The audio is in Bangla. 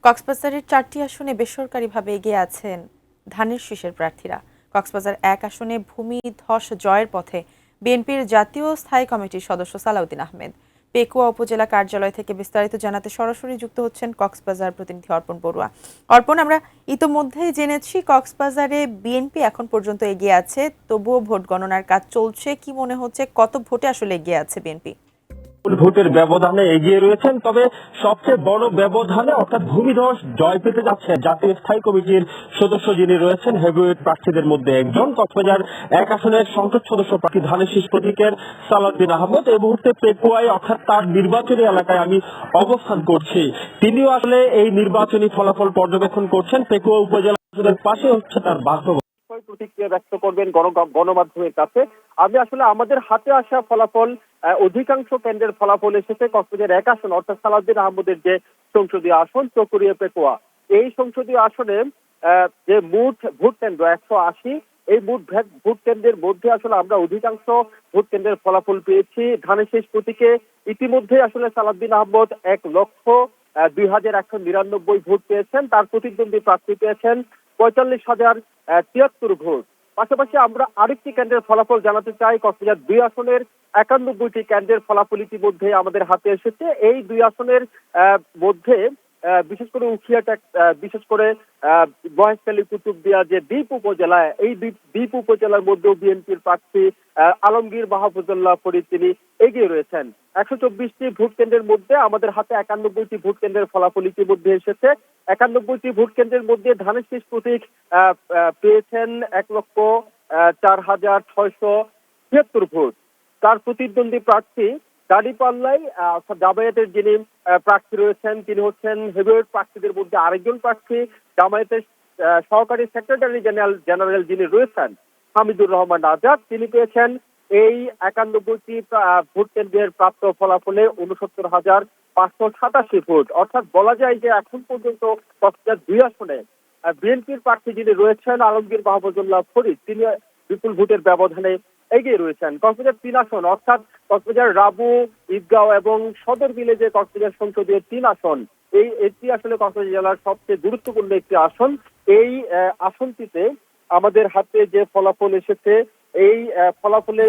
কক্সবাজারের ৪টি আসনে বেসরকারিভাবে এগিয়ে আছেন ধানের শীষের প্রার্থীরা। কক্সবাজার ১ আসনে ভূমিধস জয়ের পথে বিএনপির জাতীয় স্থায়ী কমিটির সদস্য সালাউদ্দিন আহমেদ। পেকুয়া উপজেলা কার্যালয় থেকে বিস্তারিত জানাতে সরাসরি যুক্ত হচ্ছেন কক্সবাজার প্রতিনিধি অর্পণ বড়ুয়া। অর্পণ, আমরা ইতোমধ্যেই জেনেছি কক্সবাজারে বিএনপি এখন পর্যন্ত এগিয়ে আছে, তবুও ভোট গণনার কাজ চলছে। কি মনে হচ্ছে, কত ভোটে আসলে এগিয়ে আছে বিএনপি? ভোটের ব্যবধানে এগিয়ে রয়েছেন, তবে সবচেয়ে বড় ব্যবধানে অর্থাৎ ভূমিধস জয় পেতে যাচ্ছে জাতীয় স্থায়ী কমিটির সদস্য যিনি রয়েছেন হেভিওয়েট প্রার্থীদের মধ্যে একজন, কক্সবাজার ১ আসনের সংসদ সদস্য প্রার্থী ধানের শীষ প্রতীকের সালাউদ্দিন আহমেদ। এই মুহূর্তে পেকুয়ায় অর্থাৎ তার নির্বাচনী এলাকায় আমি অবস্থান করছি। তিনিও আসলে এই নির্বাচনী ফলাফল পর্যবেক্ষণ করছেন। পেকুয়া উপজেলার পাশে হচ্ছে তার বাসভবন। প্রতিক্রিয়া ব্যক্ত করবেন গণমাধ্যমের কাছে। আমি আসলে আমাদের হাতে আসা ফলাফল, অধিকাংশ কেন্দ্রের ফলাফল এসেছে কক্সবাজার ১ আসন অর্থাৎ সালাউদ্দিন আহমেদের যে সংসদীয় আসন চকরিয়া পেকুয়া। এই সংসদীয় আসনে যে মোট ভোট কেন্দ্র ১৮০, এই মোট ভোট কেন্দ্রের মধ্যে আসলে আমরা অধিকাংশ ভোট কেন্দ্রের ফলাফল পেয়েছি ধানের শীষ প্রতীকে। ইতিমধ্যে আসলে সালাউদ্দিন আহমেদ ১,০২,১৯৯ ভোট পেয়েছেন, তার প্রতিদ্বন্দ্বী প্রার্থী পেয়েছেন ৪৫,০৭৩ ভোট। পাশাপাশি আমরা আরেকটি কেন্দ্রের ফলাফল জানাতে চাই। কক্সবাজার ২ আসনের ৯১টি কেন্দ্রের ফলাফল ইতিমধ্যে আমাদের হাতে এসেছে। এই ২ আসনের মধ্যে বিশেষ করে বিশেষ করে মহেশখালী কুতুবদিয়া যে দ্বীপ উপজেলায়, এই দ্বীপ উপজেলার মধ্যেও বিএনপির প্রার্থী আলমগীর মাহফুজুল্লাহ ফরিদ তিনি এগিয়ে রয়েছেন। ১২৪টি ভোট কেন্দ্রের মধ্যে আমাদের হাতে ৯১টি ভোট কেন্দ্রের ফলাফল ইতিমধ্যে এসেছে। ৯১টি ভোট কেন্দ্রের মধ্যে ধানের শীষ প্রতীক পেয়েছেন ১,০৪,৬৭৬ ভোট। তার প্রতিদ্বন্দ্বী প্রার্থী দাঁড়িপাল্লায় অর্থাৎ জামায়াতের যিনি প্রার্থী রয়েছেন তিনি হচ্ছেন হেভিওয়েট প্রার্থীদের মধ্যে আরেকজন প্রার্থী, জামায়াতের সহকারী সেক্রেটারি জেনারেল যিনি রয়েছেন হামিদুর রহমান আজাদ, তিনি পেয়েছেন এই ৯১টি ভোট কেন্দ্রের প্রাপ্ত ফলাফলে ৬৯,৫৮৭ ভোট। অর্থাৎ বলা যায় যে এখন পর্যন্ত কক্সবাজার ২ আসনে বিএনপির প্রার্থী যিনি রয়েছেন আলমগীর মাহফুজুল্লাহ ফরিদ তিনি বিপুল ভোটের ব্যবধানে এগিয়ে রয়েছেন। কক্সবাজার ৩ আসন অর্থাৎ কক্সবাজার রাবু, ঈদগাঁও এবং সদর মিলে যে কক্সবাজার সংসদীয় ৩ আসন, এটি আসলে কক্সবাজার জেলার সবচেয়ে গুরুত্বপূর্ণ একটি আসন। এই আসনটিতে আমাদের হাতে যে ফলাফল এসেছে, এই ফলাফলে